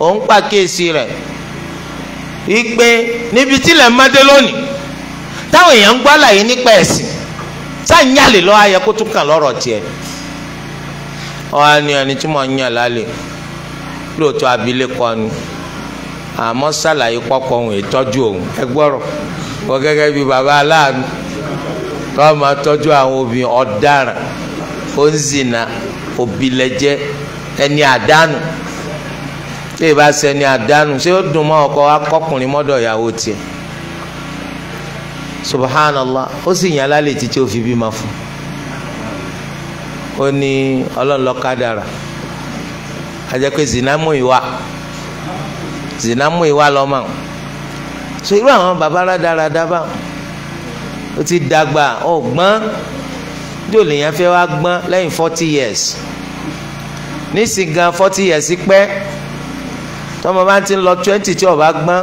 òun pàkíyèsí rẹ̀ wípé níbi tí ilẹ̀ mọ́dé lónìí táwọn èèyàn ń gbọ́ àlàyé nípa ẹ̀sìn sáyìnyàlè lọ́wọ́ ayẹ kó tún kàn lọ́rọ̀ tiẹ̀ ọ̀hán ni ẹni tí mo ń yàn lálẹ́ lóòótọ́ abilékọ ni àmọ́ sàlàyé pọ́pọ́ òun ìtọ́jú òun ẹgbọ́rọ̀ wọ́n gẹ́gẹ́ bíi bàbá aláàánú kọ́ máa tọ́jú àwọn obìnrin ọ̀daràn ó ń zìnà òbílẹ̀jẹ́ ẹni àdánù tí ì bá ṣe ẹni àdánù ṣé ó dùn mọ́ ọkọ akọkùnrin mọ́dọ̀ ìyàwó tiẹ̀ subhanallah ó sì yàn lálẹ́ títí ó fi bímọ fún ó ní ọlọ́run ló kádàrá ajẹ́ pé zinamu ìwà lọ́mọ so irú àwọn bàbá rádaràdá bá ó ti dàgbà ọgbọ́n tí ò lè yẹn fẹ́ wá gbọ́n lẹ́yìn 40 years nísìnyí gan 40 years pẹ́ tọ́mọ bá ti ń lọ 20 tí ó bá gbọ́n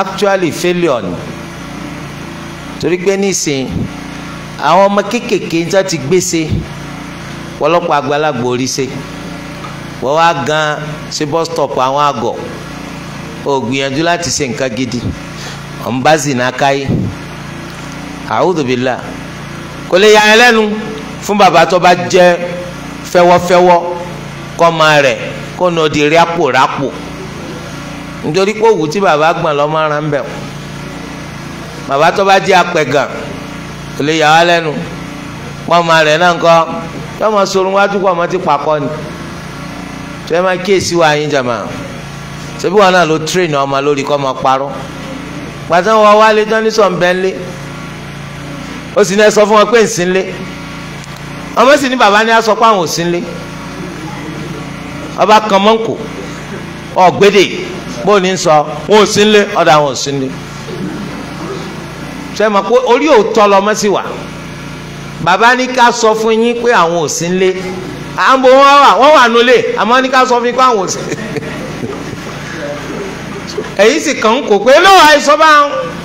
actually failure ni torí pé nísìnyí àwọn ọmọ kéékèèké ń tán ti gbèsè wọ́lọ́pọ̀ àgbàlagbà orí ṣe wọ́n wá gan sí bus stop àwọn àgọ̀ ó gbìyànjú láti ṣe nǹkan gidi ọ̀n bá zina káyé a'udhu billah kò lè yà ẹ́ lẹ́nu fún bàbá tó bá jẹ́ fẹ́wọ́fẹ́wọ́ kọ́mọ rẹ̀ kó nà ó di rápò nítorí pé òwú tí bàbá gbọ̀n lọ́mọ ara ń bẹ̀ bàbá tó bá jẹ́ apẹ̀gàn kò lè yà wá lẹ́nu kọ́mọ rẹ̀ náà kọ́ yọmọ sorun wájú kọ́ ọmọ ti pàkọ́ ni tó yẹ máa kíyèsí wa yín jàmá ṣebí wọn náà ló tírèènì ọmọ lórí kọ́ ọmọ parọ́ pàtàkì wọn wálé tán ní sọ̀nbẹ́ńlé ó sì ní ẹ sọ fún wọn pé ń sínlé ọmọ sì ní bàbá ní a sọ pé àwọn ò sínlé ọba kan mọ́ǹkò ọ̀gbẹ́dẹ̀ bó ní sọ wọn ò sínlé ọ̀dọ̀ àwọn ò sínlé ṣe mọ̀ pé orí òótọ́ lọmọ sí wà bàbá ní ká sọ fún yín pé àwọn ò sínlé àmọ́ wọ́n wà nulẹ̀ àmọ́ ní ká sọ fún yín pé àwọn ò sínlé èyí sì kàn ń kó pé lọ́wọ́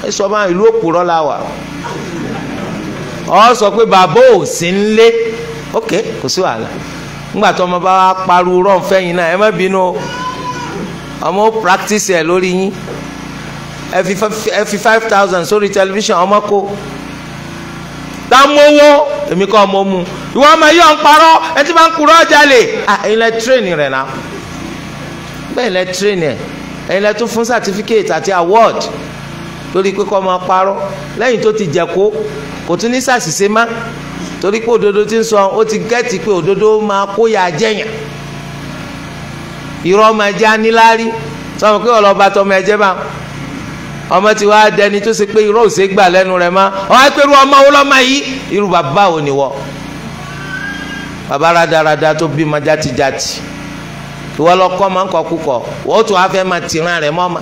àìsọ́ bá ìlú òpùrọ́ la wà ọ sọ pé bàbá ò sí nlé ok kò sí wàhálà ńgbà tó ọmọ bá wá pariwo rọ̀ fẹ́yìn náà ẹ má bínú ọmọ ó practice ẹ lórí yín ẹ fi 5,000 sórí tẹlifíṣàn ọmọ kó dámọ́wọ́ èmi kọ́ ọmọ mu ìwọ ọmọ yìí ọ̀ ń parọ́ ẹ ti máa ń kúrọ́ ọjà lè ẹ̀yin lẹ tírèènì rẹ̀ náà bẹ́ẹ̀ lẹ tírèènì ẹ̀ ẹ̀yin lẹ tún fún certificate àti award lórí pé kọ́ máa parọ́ lẹ́yìn tó ti jẹ́ kò tún ní sàṣìṣe má torí pé òdodo ti ń sọ ó ti gẹ́tì pé òdodo máa kó ya jẹ́yàn irọ́ máa jẹ́ aníláárí sọ̀rọ̀ pé ọlọ́ba tọmọ ẹ̀jẹ̀ bá ọmọ tí wàá dẹni tó ṣe pé irọ́ ò ṣe gbà lẹ́nu rẹ̀ má ọ̀hún ẹ pé irú ọmọ wo lọ́mọ yìí irú bàbá wo ni wọ́ bàbá rádaràda tó bí ma játijàti ìwọ lọkọ́ máa ń kọ́ kúkọ́ wọ́n tún wá fẹ́ máa tìran rẹ̀ mọ́ ma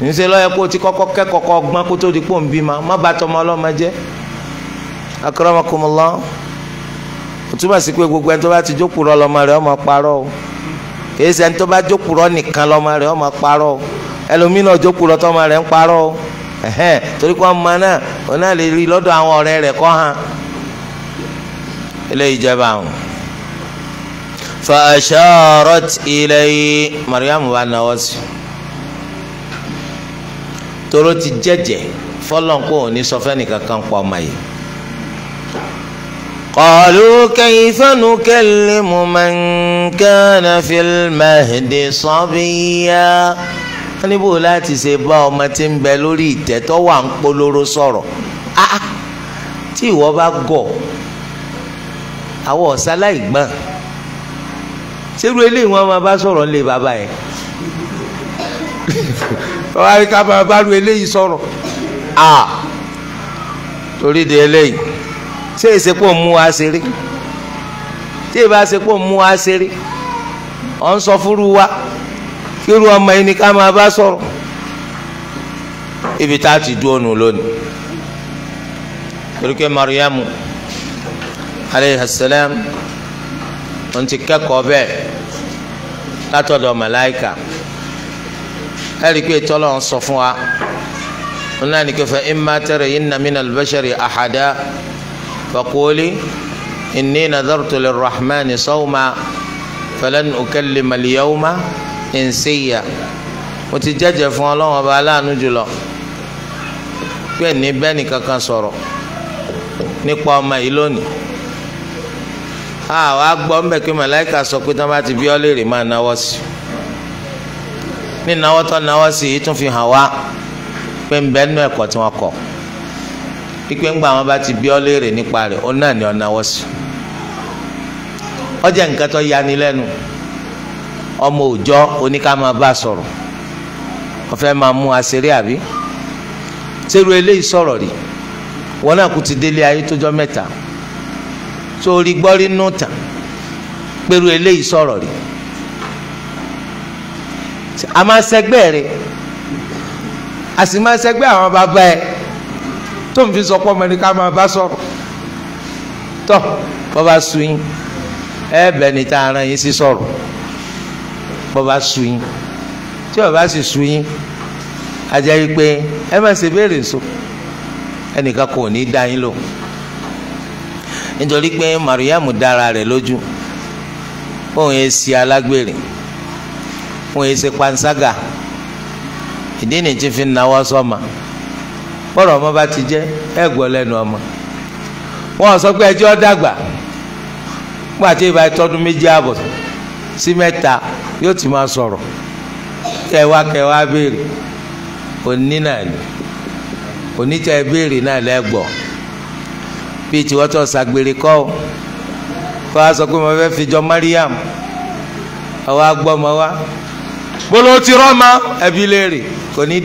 níṣẹ́ lọ́yẹ kó o ti kọ́kọ́ kẹ́kọ̀ọ́ gbọ́n kó tó di pò ń bí ma má bàa tọmọ ọlọ́mọ jẹ́ akramakumullah o túmọ̀ sí pé gbogbo ẹni tó bá ti jókòó lọ́mọ rẹ̀ ọmọ parọ́ o kì í ṣe ẹni tó bá jókòó nìkan lọ́mọ rẹ̀ ọmọ parọ́ o ẹlòmínà jókòó tọ́mọ rẹ̀ ń parọ́ o torí kó ọmọ náà òun náà lè rí lọ́dọ̀ àwọn ọ̀rẹ́ rẹ̀ kọ́ hàn eléyìí jẹba àwọn. fa asharat ilayhi Mariam bá náwó sí toro ti jẹ́jẹ́ fọlọ́n kó o ní sọfẹ́ni kankan pa ọmọ yìí. qalu kayfa nukallimu man kana fil mahdi sabiyya wọ́n ní bò láti ṣe bá ọmọ tí ń bẹ lórí ìtẹ́ tó wà ń polówó sọ̀rọ̀ tí ìwọ bá gọ̀ àwọn ọ̀sálà ìgbọ́n ṣerú eléyìí wọn máa bá sọ̀rọ̀ nílé bàbá yẹn wọ́n á rí ká máa bá ru eléyìí sọ̀rọ̀ torí de eléyìí ṣé ìsepò mú wa ṣeré tí ìbá ṣepò mú wa ṣeré ọ̀ ń sọ fúru wa kíru ọmọ yìí ni ká máa bá sọ̀rọ̀ ibi tá a ti dúró nù lónìí torí pé Mariamu aleyhi salam wọ́n ti kẹ́kọ̀ọ́ bẹ́ẹ̀ látọ̀dọ̀ màláìkà ẹ̀rí pé tọ́lọ̀ ń sọ fún wa wọn náà ní kẹfẹ́ imma tarayinna minal bashari ahada faquli inni nadartu lirrahmani sawma falan ukallima al-yawma insiya mo ti jẹ́jẹ́ fún Ọlọ́run ọba aláàánú jùlọ pé ní bẹ́ẹ̀ ni kankan sọ̀rọ̀ nípa ọmọ yìí lónìí. Àwa gbọ́ ń bẹ̀ pé màláìka sọ pé tí wọ́n bá ti bí ọ léèrè máa náwó sí ní náwó tó náwó sí yìí tún fi hàn wá pé ń bẹ́ẹ̀ nú ẹ̀kọ́ tí wọ́n kọ́ pípé ńgbà wọn bá ti bí ọ léèrè nípa rẹ̀ ó náà ní ọ náwó sí. Ó jẹ́ nǹkan tó yani lẹ́nu ọmọ òòjọ́ oníká máa bá sọ̀rọ̀ wọ́n fẹ́ máa mú aṣeré àbí ṣerú eléyìí sọ̀rọ̀ rí wọn náà kú ti délé ayé tójọ́ mẹ́ta sórí gbọ́rí nù tàn pẹ̀lú eléyìí sọ̀rọ̀ rí a máa ṣẹgbẹ́ rẹ̀ a sì máa ṣẹgbẹ́ àwọn bàbá ẹ̀ tó ń fi sọ pé ọmọ ní ká máa bá sọ̀rọ̀ tọ́ bọ́ba sú yín ẹ bẹ̀ ní tá a rán yín sí sọ̀rọ̀ bọ́ba sú yín tí bọ́ba sì sú yín a jẹ́ yí pé ẹ má ṣe béèrè nsọ ẹnìkan kò ní í dá yín lò nítorí pé Mariam dára rẹ̀ lójú òun yẹn ṣe alágbèrè òun yẹn ṣe panṣágà ìdí ni tí fi náwó sọ́mà bọ́rọ̀ ọmọ bá ti jẹ́ ẹ gbọ́ lẹ́nu ọmọ wọn sọ pé ẹjọ́ dàgbà fún àti ìbá tọdún 2 àbọ̀ sí 3 yóò ti máa sọ̀rọ̀ kẹwàá béèrè òní náà ni onítẹ̀ béèrè náà lẹ́gbọ̀ọ́ bíi tiwọ́ tó ṣàgbèrè kọ́ ọ kó a sọ pé mo fẹ́ fi jọ Mariam ọwọ́ agbọ́mọ wa bolo ti rọ́ọ̀mà ẹbí léèrè kò ní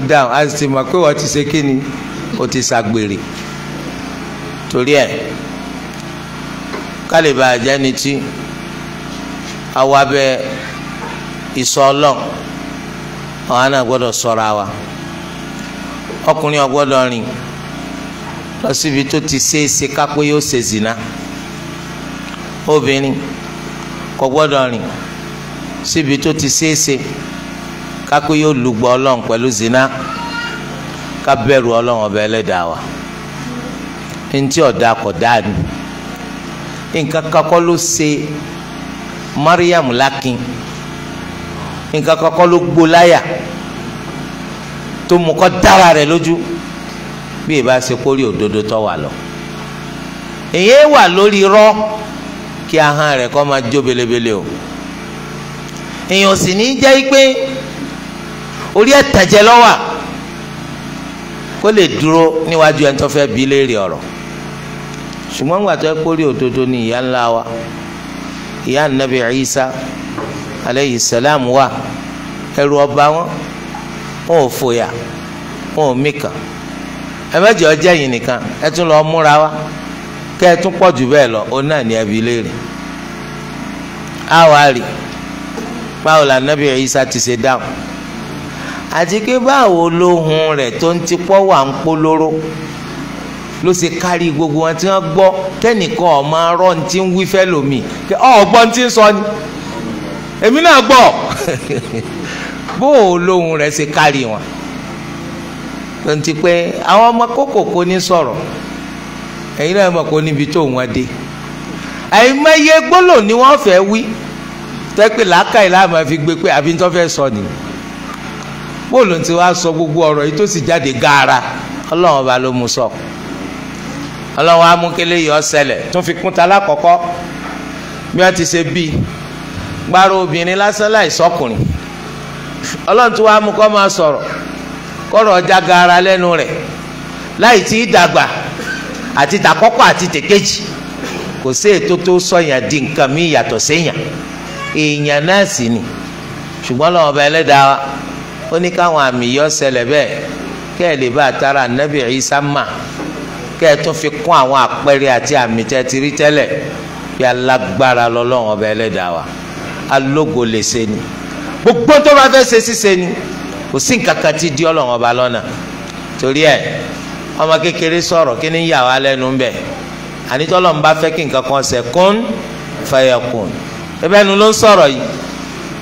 dáhùn a sì ti mọ̀ pé wọ́n ti ṣe kí ni o ti ṣàgbèrè torí ẹ̀ kálíbà àjẹni tí àwa bẹ ìsọ Ọlọ́run àwọn náà gbọ́dọ̀ ṣọ́ra wa ọkùnrin ò gbọ́dọ̀ rìn lọ síbi tó ti ṣeéṣe kápé yóò ṣe zina obìnrin kò gbọ́dọ̀ rìn síbi tó ti ṣeéṣe kápé yóò lùgbọ́ Ọlọ́run pẹ̀lú zina ká bẹ̀rù Ọlọ́run ọba Ẹlẹ́dàá wa ntí ọ̀dà kò dáa ni nǹkan kakọ́ ló ṣe Mariam lákin nǹkan kakọ́ ló gbó láyà tó mú kọ́ dára rẹ̀ lójú bí ìbá ṣe kórè òdodo tó wà lọ èyí wà lórí rọ́ kí ahọ́n rẹ̀ kọ́ máa jó belebele o èyàn sì ní jẹ́ pé orí ẹ̀tàjẹ́ lọ́wà kó lè dúró níwájú ẹni tó fẹ́ bi léèrè ọ̀rọ̀ ṣùgbọ́n gbà tó kórè òdodo ní ìyá ńlá wa ìyá Ànábì Ìsá aleyhi salam wa ẹrù ọba wọn ò fòyà wọn ò mìkàn ẹ má jẹ́ ọjẹ́ yìí nìkan ẹ tún lọ múra wá kẹ́ ẹ tún pọ̀ jù bẹ́ẹ̀ lọ ó náà ní ẹbí léèrè àwa rí báwo la Ànábì Ìsá ti ṣe dáhùn àti pé báwo lóhùn rẹ̀ tó ń tipọ́ wà ń polówó ló ṣe kárí gbogbo wọn tí wọ́n gbọ́ tẹ́nìkan ọmọ arọ́ ní ti ń wí fẹ́ lómi ọ̀gbọ́n ti ń sọ ni èmi náà gbọ́ bó lóhùn rẹ̀ ṣe kárí wọn tó ń ti pé àwọn ọmọ kókòkò ní sọ̀rọ̀ ẹ̀yin náà mọ̀ kó níbi tó wọn dé àìmọye gbólò ni wọ́n fẹ́ wí tẹ́pẹ́ làákàyè láàmú fi gbé pé àbí tó fẹ́ sọ nìyí bóòlù tí wàá sọ gbogbo ọ̀rọ̀ yìí tó sì jáde gaara ọlọ́run ọba ló mú sọ ọlọ́run amúkélé yìí ọ̀sẹ̀lẹ̀ tún fi kúnta lákọ̀ọ́kọ́ bí wọ́n ti ṣe bí gbàrú obìnrin lásán láì sọkùnrin ọlọ́run tí wàá mú kọ́ máa sọ̀rọ̀ kọ́rọ̀ ọjà gaara lẹ́nu rẹ̀ láì tí ì dàgbà àti tàkọ́kọ́ àti tèkejì kò sí ètò tó sọ̀yàn di nǹkan mí yàtọ̀ séyàn èèyàn náà sì ni ṣùgbọ́n ọlọ́run ọba Ẹlẹ́dàá wa ó ní káwọn àmì yọ ṣẹlẹ̀ bẹ́ẹ̀ kẹ́ ẹ lè bá àtàrà Ànábì Ìsá mà kẹ́ ẹ tún fi kún àwọn àpẹẹrẹ àti àmì tẹ́ ti rí tẹ́lẹ̀ bí alágbára lọ́lọ́run ọba Ẹlẹ́dàá wa alógo lè ṣe ni gbogbo tó bá fẹ́ ṣe ṣíṣe ni kò sí nǹkan kan tí di Ọlọ́run ọba lọ́nà torí ẹ̀ ọmọ kékeré sọ̀rọ̀ kí ni yà wá lẹ́nu bẹ̀ ànitọ́lọ́ ń bá fẹ́ kí nǹkan kan ṣe kún fayakun ẹbẹ́ nu ló ń sọ̀rọ̀ yìí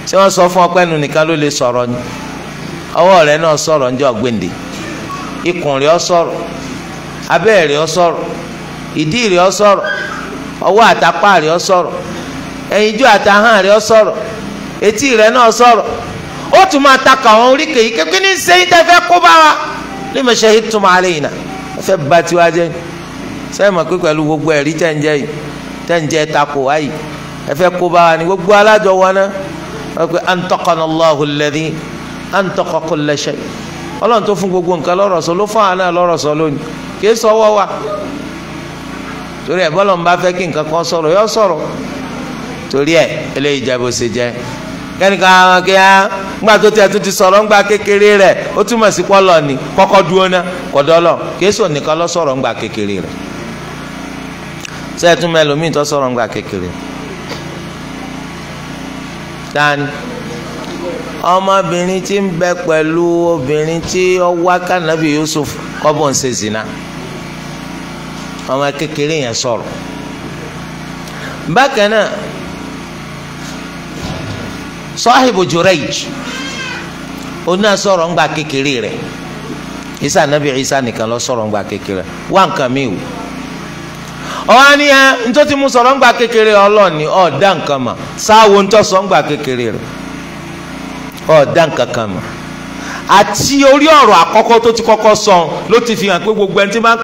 tí wọ́n sọ fún ọ pé nu nìkan ló lè sọ̀rọ̀ ni ọwọ́ rẹ̀ náà sọ̀rọ̀ ńjọ́ gbèǹde ikùn rẹ̀ ọ sọ̀rọ̀ abẹ́ rẹ̀ ọ sọ̀rọ̀ ìdí rẹ̀ ọ sọ̀rọ̀ ọwọ́ àtàpá rẹ̀ ọ sọ̀rọ̀ ẹ̀yinjú àtàhàn rẹ̀ ó sọ̀rọ̀, etí rẹ̀ náà sọ̀rọ̀, ó tún máa takà àwọn oríkèé yìí kékeré ní sẹ́yìn tẹ́ fẹ́ kó bá wa lima shahidtum alayna ẹ fẹ́ bá tiwa jẹ́ sẹ́yìn mọ̀ pé pẹ̀lú gbogbo ẹ̀rí tẹ́ǹjẹ́ takò wáyìí ẹ fẹ́ kó bá wa ní gbogbo alájọ wọn náà wọ́n pe antaqana Allahu alladhi antaqa kulla shay ọlọ́run tó fún gbogbo nǹkan lọ́rọ̀ sọ ló fún àwọn náà lọ́rọ̀ sọ lónìí kì í sọ́wọ́ wa torí ẹ̀ bọ́lọ̀ ń bá fẹ́ kí nǹkan kan sọ̀rọ̀ yọ sọ̀rọ̀ torí ẹ̀ eléyìí jẹ́ bó ṣe jẹ́ kẹ́nìkan àwọn kí á ńgbà tó tiẹ̀ tó ti sọ̀rọ̀ ńgbà kékeré rẹ̀ ó túmọ̀ sí pọ́lọ̀ ni kọ́kọ́ dúró ná kọ́dọ́lọ̀ kì í sọ nìkan lọ sọ̀rọ̀ ńgbà kékeré rẹ̀ sẹ́ẹ̀tún mẹ́lòmíì tó sọ̀rọ̀ ńgbà kékeré tani ọmọbìnrin tí ń bẹ pẹ̀lú obìnrin tí ó wá kànábì Yusuf kọ́bọ̀ ń ṣe zina ọmọ kékeré yẹn sọ̀rọ̀ bákan náà Sahibu Jurayj oná sọ̀rọ̀ ńgbà kékeré rẹ̀ Isa nabi Isa nìkan lọ sọ̀rọ̀ ńgbà kékeré wá nǹkan mi wò ọ̀hán ni ẹ ntọ́ ti mú sọ̀rọ̀ ńgbà kékeré ọlọ́ọ̀ni ọ̀ọ́dá nǹkan mà sáwo ntọ́ sọ ńgbà kékeré rẹ̀ ọ̀ọ́dá nǹkan kan mà àti orí ọ̀rọ̀ àkọ́kọ́ tó ti kọ́kọ́ sọ ló ti fi hàn pé gbogbo ẹni tí máa ń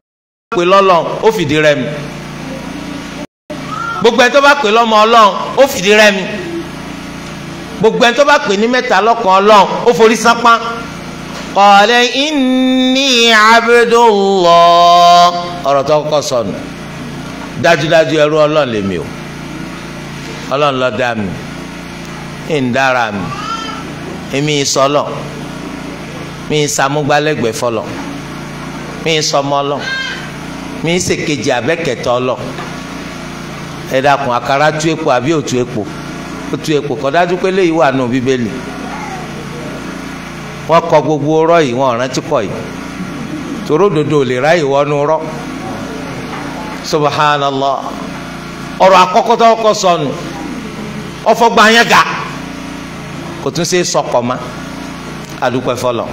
pè lọ́lọ́run ó fìdí rẹmi gbogbo ẹni tó bá pè lọ́mọ ọlọ́run ó fìdí rẹmi gbogbo ẹni tó bá pè ní mẹ́ta lọ́kan ọlọ́run ó forí sápá qala inni abdullah ọ̀rọ̀ tó kọ́kọ́ sọnù dájúdájú ẹrú ọlọ́run lèmi o ọlọ́run ló dá mi ń dára mi èmi ìsọlọ mi ìsàmúgbálẹ́gbẹ̀ẹ́ fọlọ mi ìsọmọ ọlọ mi ìsèkejì abẹ́kẹ̀tọ́ ọlọ ẹ dákun àkàrà tú epo àbí òtú epo ó tú epo kọ́ dájú pé léyìí wà nù bíbélì wọ́n kọ gbogbo ọ̀rọ̀ yìí wọ́n rántí kọ yìí toró dodo lè ráyè wọnú rọ subhanallah ọ̀rọ̀ àkọ́kọ́ tó kọ́ sọnù ọfọgbà yẹn ga kò tún ṣe sọkọ ma adúpẹ́ fọlọ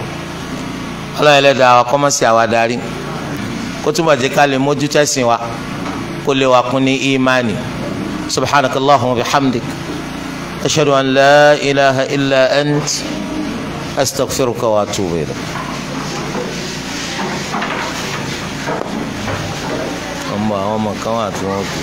ọlọ́run ẹlẹ́dàá wa kọ́mọ́sí àwa darí kó túnbọ̀ jẹ́ ká lè mójú tẹ́sìn wa kó lè wà kún ní ìmánì subhanakallahumma wa bihamdik ashhadu an la ilaha illa ant astaghfiruka wa atubu ilayk. ọmọ àwọn ọmọ kan wà tí wọ́n kú.